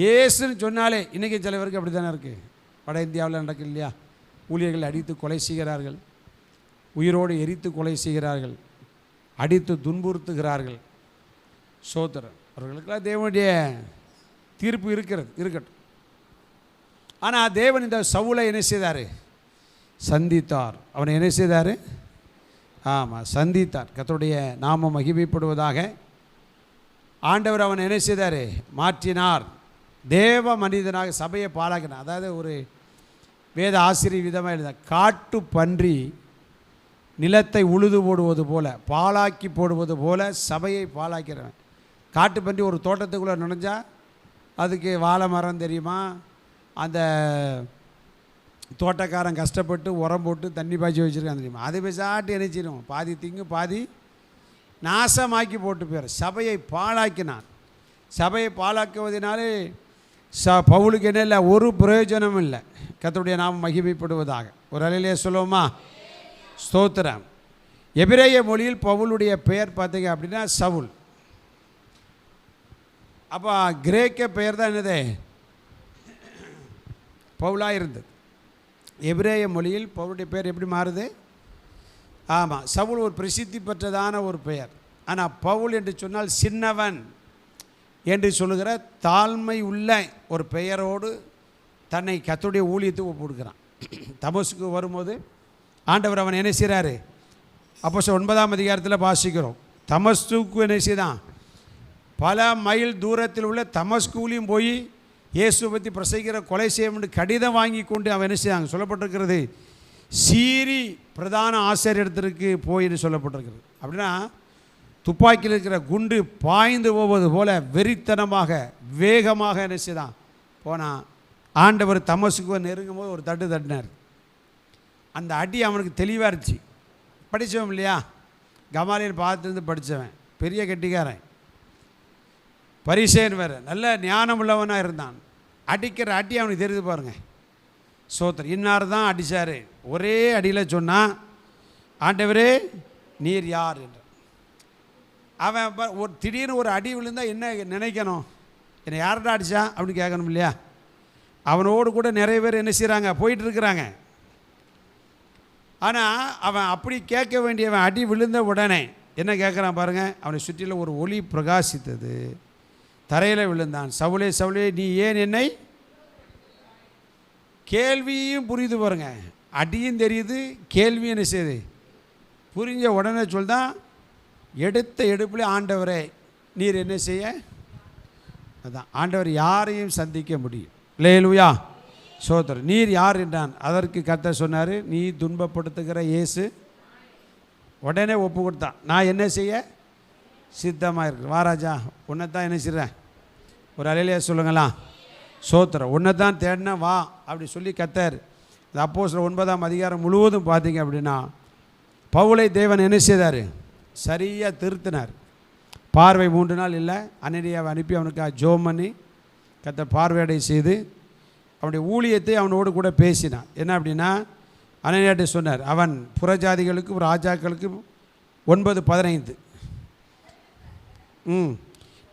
இயேசுன்னு சொன்னாலே இன்றைக்கி சில பேருக்கு அப்படி தானே இருக்குது. வட இந்தியாவில் நடக்கு இல்லையா, ஊழியர்கள் அடித்து கொலை செய்கிறார்கள், உயிரோடு எரித்து கொலை செய்கிறார்கள், அடித்து துன்புறுத்துகிறார்கள். சோதரன் அவர்களுக்கெல்லாம் தேவனுடைய தீர்ப்பு இருக்கட்டும். ஆனால் தேவன் இந்த சவுலை என்ன செய்தார்? சந்தித்தார். அவனை என்ன செய்தார்? சந்தித்தார். கர்த்தருடைய நாமம் மகிமைப்படுவதாக. ஆண்டவர் அவனை என்ன செய்தார்? மாற்றினார். தேவ மனிதனாக சபையை பாழாக்கினார். அதாவது ஒரு வேத ஆசிரியர் விதமாக எழுத, காட்டு பன்றி நிலத்தை உழுது போடுவது போல, பாழாக்கி போடுவது போல சபையை பாழாக்கிறவன். காட்டு பன்றி ஒரு தோட்டத்துக்குள்ளே நுழைஞ்சா அதுக்கு வாழை மரம் தெரியுமா, அந்த தோட்டக்காரன் கஷ்டப்பட்டு உரம் போட்டு தண்ணி பாய்ச்சி வச்சுருக்கான் தெரியுமா, அதை பேசாட்டு நினைச்சிடும், பாதி திங்கு பாதி நாசமாக்கி போட்டு போயிரு. சபையை பாழாக்கினான். சபையை பாழாக்குவதனாலே பவுலுக்கு என்ன இல்லை, ஒரு பிரயோஜனமும் இல்லை. கர்த்தருடைய நாமம் மகிமைப்படுவதாக. ஒரு அலையிலே சொல்லுவோமா? ஸ்தோத்திரம். எபிரேய மொழியில் பவுலுடைய பெயர் பார்த்தீங்க அப்படின்னா சவுல். அப்போ கிரேக்க பெயர் தான் என்னது? பவுலாக இருந்தது. எபிரேய மொழியில் பவுலுடைய பெயர் எப்படி மாறுது? சவுல் ஒரு பிரசித்தி பெற்றதான ஒரு பெயர். ஆனால் பவுல் என்று சொன்னால் சின்னவன் என்று சொல்லுகிற தாழ்மை உள்ள ஒரு பெயரோடு தன்னை கர்த்தருடைய ஊழியத்தை ஒப்புடுக்கிறான். தமஸ்குக்கு வரும்போது ஆண்டவர் அவன் என்ன செய்கிறாரு? அப்போஸ்தலர் 9ஆம் அதிகாரத்தில் வாசிக்கிறோம். தமஸ்குக்கு என்ன செய்தான்? பல மைல் தூரத்தில் உள்ள தமஸ்குலையும் போய் இயேசுவை பற்றி பிரசங்கிற கொலை செய்ய கடிதம் வாங்கி கொண்டு அவன் என்ன செய்தாங்க? சொல்லப்பட்டிருக்கிறது, சீரி பிரதான ஆசிரியத்திற்கு போயின்னு சொல்லப்பட்டிருக்கிறது. அப்படின்னா துப்பாக்கியில் இருக்கிற குண்டு பாய்ந்து போவது போல வெறித்தனமாக வேகமாக என்ன செய்தான் போனான். ஆண்டவர் தமஸ்குவை நெருங்கும் போது ஒரு தட்டு தட்டினார். அந்த அடி அவனுக்கு தெளிவாக இருந்துச்சு. படித்தவன் இல்லையா, கமாலியல் பார்த்துருந்து படித்தவன், பெரிய கெட்டிக்காரன், பரிசேன் வேறு, நல்ல ஞானம் உள்ளவனாக இருந்தான். அடிக்கிற அடி அவனுக்கு தெரியுது பாருங்க. சோத்திரம். இன்னார் தான் அடித்தார். ஒரே அடியில் சொன்னான், ஆண்டவரே நீர் யார் என்று. அவன் ஒரு திடீர்னு ஒரு அடி விழுந்தால் என்ன நினைக்கணும்? என்னை யார்டா அடித்தா அப்படின்னு கேட்கணும் இல்லையா? அவனோடு கூட நிறைய பேர் என்ன செய்கிறாங்க? போயிட்டுருக்குறாங்க. ஆனால் அவன் அப்படி கேட்க வேண்டியவன் அடி விழுந்த உடனே என்ன கேட்குறான் பாருங்கள். அவனை சுற்றிலும் ஒரு ஒளி பிரகாசித்தது. தரையில் விழுந்தான். சவுலே சவுலே நீ ஏன் என்னை? கேள்வியும் புரியுது பாருங்க. அடியும் தெரியுது, கேள்வியும் என்ன செய்யுது, புரிஞ்ச உடனே சொல்தான், எடுத்த எடுப்பில் ஆண்டவரே நீர் என்ன செய்ய, அதான் ஆண்டவர் யாரையும் சந்திக்க முடியும். அல்லேலூயா, சோதரர். நீர் யார் என்றான். அதற்கு கர்த்தர் சொன்னார், நீ துன்பப்படுத்துகிற இயேசு. உடனே ஒப்பு கொடுத்தான், நான் என்ன செய்ய சித்தமாக இருக்கிறேன். வாராஜா, உன்னை தான் என்ன செய்கிறேன். ஒரு அலையிலையா சொல்லுங்களா, சோத்திரம். உன்னை தான் தேடினா வா அப்படி சொல்லி கர்த்தர். இந்த அப்போஸ்தலர் 9ஆம் அதிகாரம் முழுவதும் பார்த்தீங்க அப்படின்னா, பவுலை தேவன் என்ன செய்தார், சரியாக திருத்தினார். பார்வை 3 நாள் இல்லை, அனனியாவை அனுப்பி அவனுக்கு ஜெபம் பண்ணி கர்த்தர் பார்வையடை செய்து அவனுடைய ஊழியத்தை அவனோடு கூட பேசினான். என்ன அப்படின்னா, அனனியாட்ட சொன்னார், அவன் புறஜாதிகளுக்கும் ராஜாக்களுக்கும் 9:15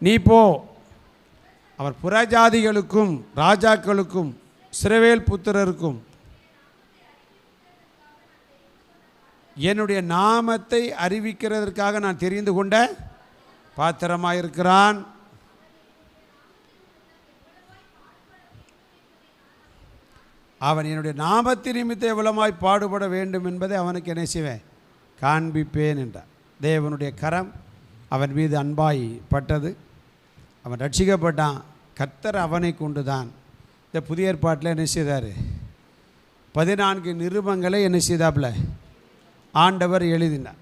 நீ போ, அவர் புறஜாதிகளுக்கும் ராஜாக்களுக்கும் இஸ்ரவேல் புத்திரருக்கும் என்னுடைய நாமத்தை அறிவிக்கிறதற்காக நான் தெரிந்து கொண்ட பாத்திரமாக இருக்கிறான். அவன் என்னுடைய நாமத்தின் நிமித்தம் எவ்வளமாய் பாடுபட வேண்டும் என்பதை அவனுக்கு என்ன செய்வேன், காண்பிப்பேன் என்றார். தேவனுடைய கரம் அவன் மீது அன்பாய் பட்டது. அவன் ரட்சிக்கப்பட்டான். கர்த்தர் அவனை கொண்டு தான் இந்த புதிய ஏற்பாட்டில் என்ன செய்தார், 14 நிருபங்களை என்ன செய்தாப்புல ஆண்டவர் எழுதினார்.